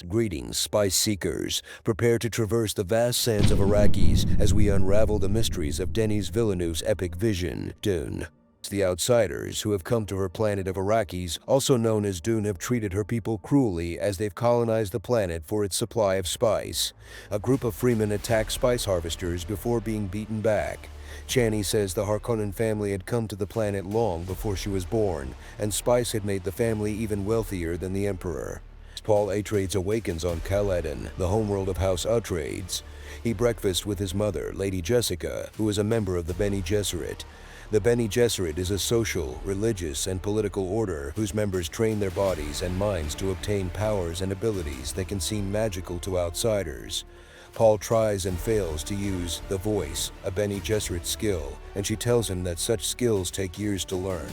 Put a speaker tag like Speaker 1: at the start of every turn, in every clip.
Speaker 1: Greetings, spice seekers. Prepare to traverse the vast sands of Arrakis as we unravel the mysteries of Denis Villeneuve's epic vision, Dune. The outsiders who have come to her planet of Arrakis, also known as Dune, have treated her people cruelly as they've colonized the planet for its supply of spice. A group of Fremen attack spice harvesters before being beaten back. Chani says the Harkonnen family had come to the planet long before she was born, and spice had made the family even wealthier than the Emperor. Paul Atreides awakens on Caladan, the homeworld of House Atreides. He breakfasts with his mother, Lady Jessica, who is a member of the Bene Gesserit. The Bene Gesserit is a social, religious, and political order whose members train their bodies and minds to obtain powers and abilities that can seem magical to outsiders. Paul tries and fails to use the voice, a Bene Gesserit skill, and she tells him that such skills take years to learn.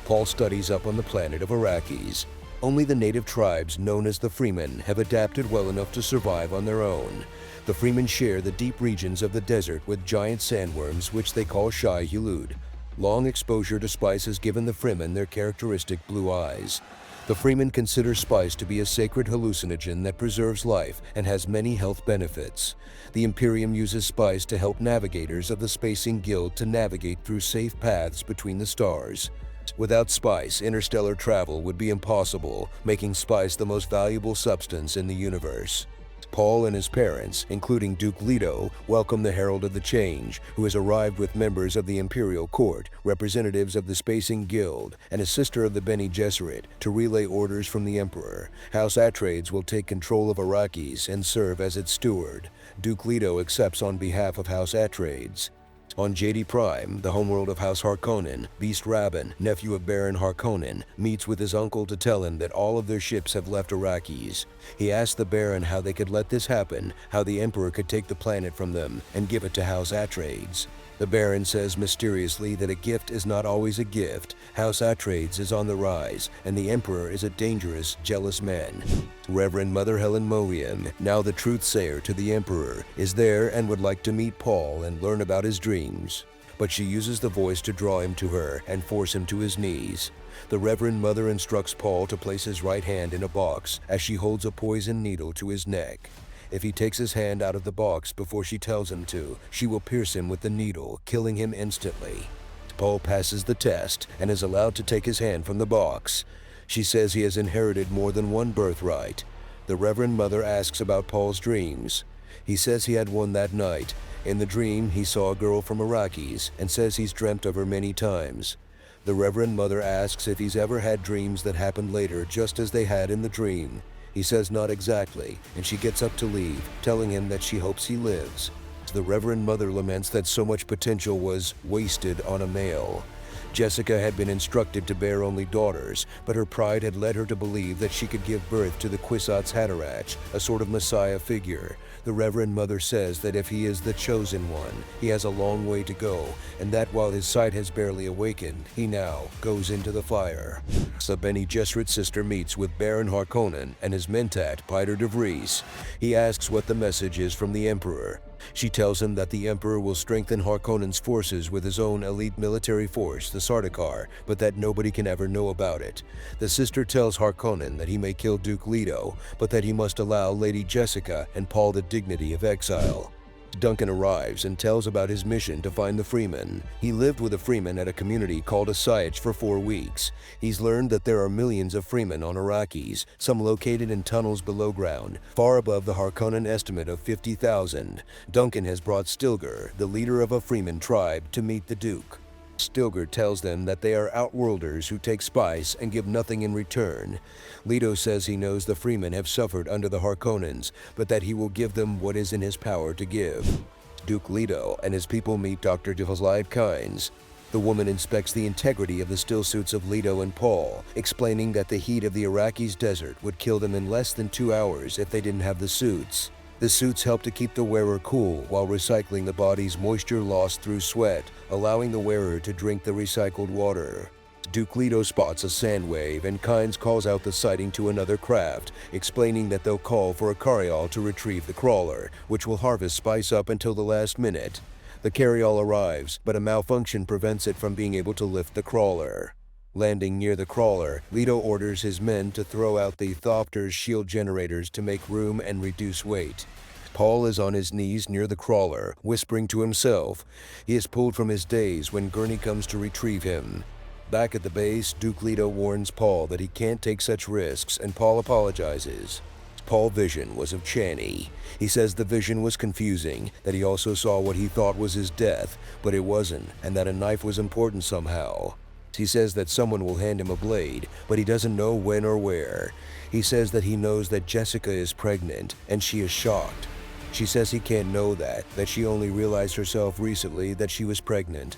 Speaker 1: Paul studies up on the planet of Arrakis. Only the native tribes, known as the Fremen, have adapted well enough to survive on their own. The Fremen share the deep regions of the desert with giant sandworms, which they call Shai Hulud. Long exposure to spice has given the Fremen their characteristic blue eyes. The Fremen consider spice to be a sacred hallucinogen that preserves life and has many health benefits. The Imperium uses spice to help navigators of the Spacing Guild to navigate through safe paths between the stars. Without spice, interstellar travel would be impossible, making spice the most valuable substance in the universe. Paul and his parents, including Duke Leto, welcome the Herald of the Change, who has arrived with members of the Imperial Court, representatives of the Spacing Guild, and a sister of the Bene Gesserit, to relay orders from the Emperor. House Atreides will take control of Arrakis and serve as its steward. Duke Leto accepts on behalf of House Atreides. On JD Prime, the homeworld of House Harkonnen, Beast Rabban, nephew of Baron Harkonnen, meets with his uncle to tell him that all of their ships have left Arrakis. He asks the Baron how they could let this happen, how the Emperor could take the planet from them and give it to House Atreides. The Baron says mysteriously that a gift is not always a gift. House Atreides is on the rise, and the Emperor is a dangerous, jealous man. Reverend Mother Helen Mohiam, now the truth-sayer to the Emperor, is there and would like to meet Paul and learn about his dreams. But she uses the voice to draw him to her and force him to his knees. The Reverend Mother instructs Paul to place his right hand in a box as she holds a poison needle to his neck. If he takes his hand out of the box before she tells him to, she will pierce him with the needle, killing him instantly. Paul passes the test and is allowed to take his hand from the box. She says he has inherited more than one birthright. The Reverend Mother asks about Paul's dreams. He says he had one that night. In the dream, he saw a girl from Arrakis and says he's dreamt of her many times. The Reverend Mother asks if he's ever had dreams that happened later just as they had in the dream. He says not exactly, and she gets up to leave, telling him that she hopes he lives. The Reverend Mother laments that so much potential was wasted on a male. Jessica had been instructed to bear only daughters, but her pride had led her to believe that she could give birth to the Kwisatz Haderach, a sort of messiah figure. The Reverend Mother says that if he is the chosen one, he has a long way to go, and that while his sight has barely awakened, he now goes into the fire. The Bene Gesserit sister meets with Baron Harkonnen and his mentat, Piter de Vries. He asks what the message is from the Emperor. She tells him that the Emperor will strengthen Harkonnen's forces with his own elite military force, the Sardaukar, but that nobody can ever know about it. The sister tells Harkonnen that he may kill Duke Leto, but that he must allow Lady Jessica and Paul the dignity of exile. Duncan arrives and tells about his mission to find the Fremen. He lived with a Freeman at a community called Asayach for 4 weeks. He's learned that there are millions of Fremen on Arrakis, some located in tunnels below ground, far above the Harkonnen estimate of 50,000. Duncan has brought Stilgar, the leader of a Fremen tribe, to meet the Duke. Stilgar tells them that they are outworlders who take spice and give nothing in return. Leto says he knows the Fremen have suffered under the Harkonnens, but that he will give them what is in his power to give. Duke Leto and his people meet Dr. Devazlive Kynes. The woman inspects the integrity of the stillsuits of Leto and Paul, explaining that the heat of the Arrakis desert would kill them in less than 2 hours if they didn't have the suits. The suits help to keep the wearer cool while recycling the body's moisture lost through sweat, allowing the wearer to drink the recycled water. Duke Leto spots a sand wave and Kynes calls out the sighting to another craft, explaining that they'll call for a carryall to retrieve the crawler, which will harvest spice up until the last minute. The carryall arrives, but a malfunction prevents it from being able to lift the crawler. Landing near the crawler, Leto orders his men to throw out the Thopter's shield generators to make room and reduce weight. Paul is on his knees near the crawler, whispering to himself. He is pulled from his daze when Gurney comes to retrieve him. Back at the base, Duke Leto warns Paul that he can't take such risks, and Paul apologizes. Paul's vision was of Chani. He says the vision was confusing, that he also saw what he thought was his death, but it wasn't, and that a knife was important somehow. He says that someone will hand him a blade, but he doesn't know when or where. He says that he knows that Jessica is pregnant, and she is shocked. She says he can't know that she only realized herself recently that she was pregnant.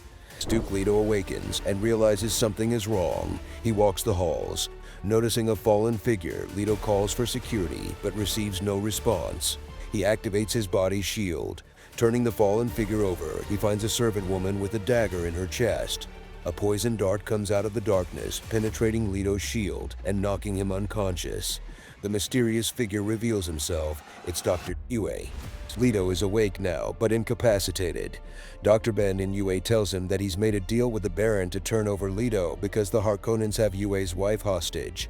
Speaker 1: Duke Leto awakens and realizes something is wrong. He walks the halls. Noticing a fallen figure, Leto calls for security, but receives no response. He activates his body's shield. Turning the fallen figure over, he finds a servant woman with a dagger in her chest. A poison dart comes out of the darkness, penetrating Leto's shield and knocking him unconscious. The mysterious figure reveals himself. It's Dr. Yue. Leto is awake now, but incapacitated. Dr. Ben in Yue tells him that he's made a deal with the Baron to turn over Leto because the Harkonnens have Yue's wife hostage.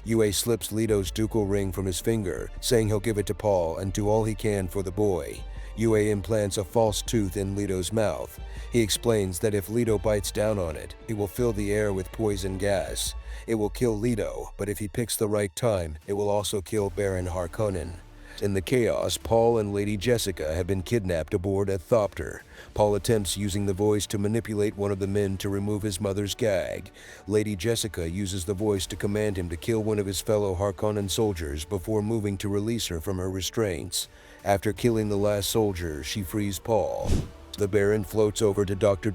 Speaker 1: Yue slips Leto's ducal ring from his finger, saying he'll give it to Paul and do all he can for the boy. Yue implants a false tooth in Leto's mouth. He explains that if Leto bites down on it, he will fill the air with poison gas. It will kill Leto, but if he picks the right time, it will also kill Baron Harkonnen. In the chaos, Paul and Lady Jessica have been kidnapped aboard a Thopter. Paul attempts using the voice to manipulate one of the men to remove his mother's gag. Lady Jessica uses the voice to command him to kill one of his fellow Harkonnen soldiers before moving to release her from her restraints. After killing the last soldier, she frees Paul. The Baron floats over to Dr.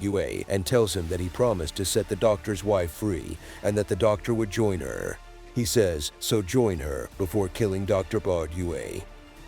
Speaker 1: Yue and tells him that he promised to set the doctor's wife free and that the doctor would join her. He says, so join her, before killing Dr. Yue.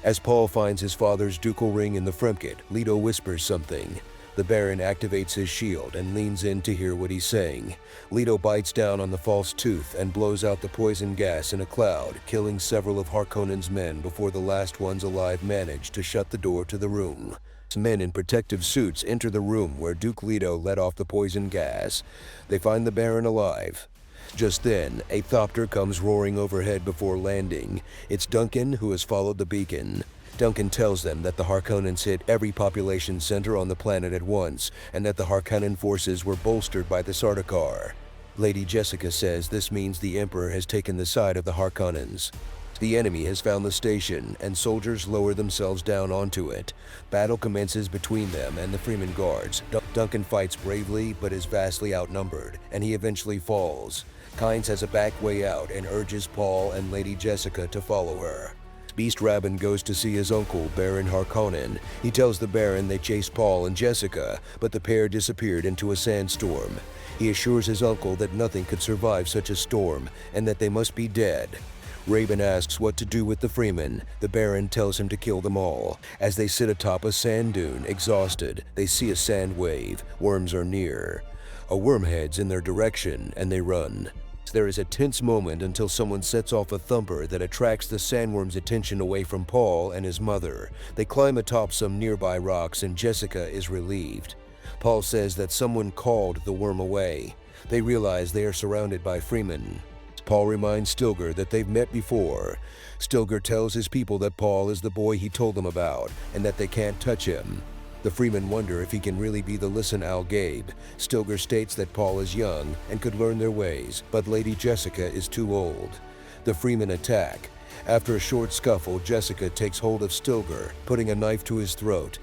Speaker 1: As Paul finds his father's ducal ring in the Fremkit, Leto whispers something. The Baron activates his shield and leans in to hear what he's saying. Leto bites down on the false tooth and blows out the poison gas in a cloud, killing several of Harkonnen's men before the last ones alive manage to shut the door to the room. Men in protective suits enter the room where Duke Leto let off the poison gas. They find the Baron alive. Just then, a Thopter comes roaring overhead before landing. It's Duncan, who has followed the beacon. Duncan tells them that the Harkonnens hit every population center on the planet at once, and that the Harkonnen forces were bolstered by the Sardaukar. Lady Jessica says this means the Emperor has taken the side of the Harkonnens. The enemy has found the station, and soldiers lower themselves down onto it. Battle commences between them and the Fremen guards. Duncan fights bravely, but is vastly outnumbered, and he eventually falls. Kynes has a back way out and urges Paul and Lady Jessica to follow her. Beast Rabban goes to see his uncle, Baron Harkonnen. He tells the Baron they chased Paul and Jessica, but the pair disappeared into a sandstorm. He assures his uncle that nothing could survive such a storm, and that they must be dead. Rabban asks what to do with the Fremen. The Baron tells him to kill them all. As they sit atop a sand dune, exhausted, they see a sand wave. Worms are near. A worm heads in their direction, and they run. There is a tense moment until someone sets off a thumper that attracts the sandworm's attention away from Paul and his mother. They climb atop some nearby rocks, and Jessica is relieved. Paul says that someone called the worm away. They realize they are surrounded by Fremen. Paul reminds Stilgar that they've met before. Stilgar tells his people that Paul is the boy he told them about, and that they can't touch him. The Fremen wonder if he can really be the Listen Al Gabe. Stilgar states that Paul is young and could learn their ways, but Lady Jessica is too old. The Fremen attack. After a short scuffle, Jessica takes hold of Stilgar, putting a knife to his throat.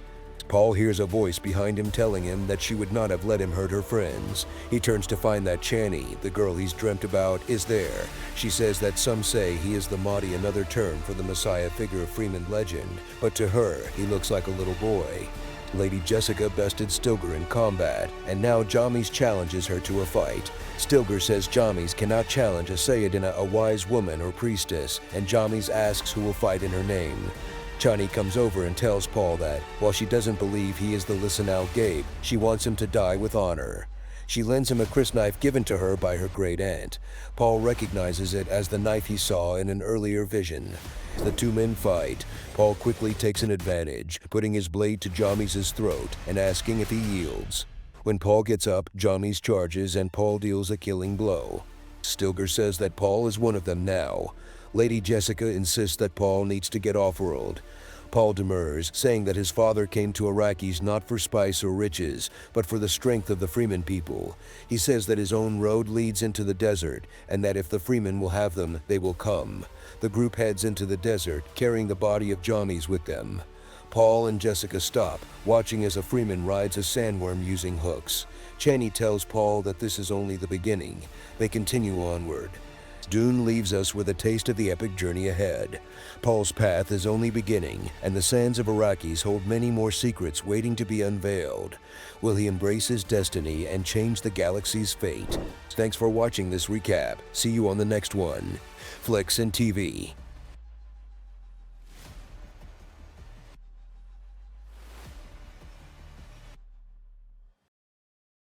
Speaker 1: Paul hears a voice behind him telling him that she would not have let him hurt her friends. He turns to find that Chani, the girl he's dreamt about, is there. She says that some say he is the Mahdi, another term for the Messiah figure of Fremen legend, but to her, he looks like a little boy. Lady Jessica bested Stilgar in combat, and now Jamis challenges her to a fight. Stilgar says Jamis cannot challenge a Sayadina, a wise woman or priestess, and Jamis asks who will fight in her name. Chani comes over and tells Paul that, while she doesn't believe he is the Listen Al Gabe, she wants him to die with honor. She lends him a crysknife given to her by her great aunt. Paul recognizes it as the knife he saw in an earlier vision. The two men fight. Paul quickly takes an advantage, putting his blade to Jamis's throat and asking if he yields. When Paul gets up, Jamis charges and Paul deals a killing blow. Stilgar says that Paul is one of them now. Lady Jessica insists that Paul needs to get off-world. Paul demurs, saying that his father came to Arrakis not for spice or riches, but for the strength of the Fremen people. He says that his own road leads into the desert, and that if the Fremen will have them, they will come. The group heads into the desert, carrying the body of Jamis with them. Paul and Jessica stop, watching as a Fremen rides a sandworm using hooks. Chani tells Paul that this is only the beginning. They continue onward. Dune leaves us with a taste of the epic journey ahead. Paul's path is only beginning, and the sands of Arrakis hold many more secrets waiting to be unveiled. Will he embrace his destiny and change the galaxy's fate? Thanks for watching this recap. See you on the next one. Flicks and TV.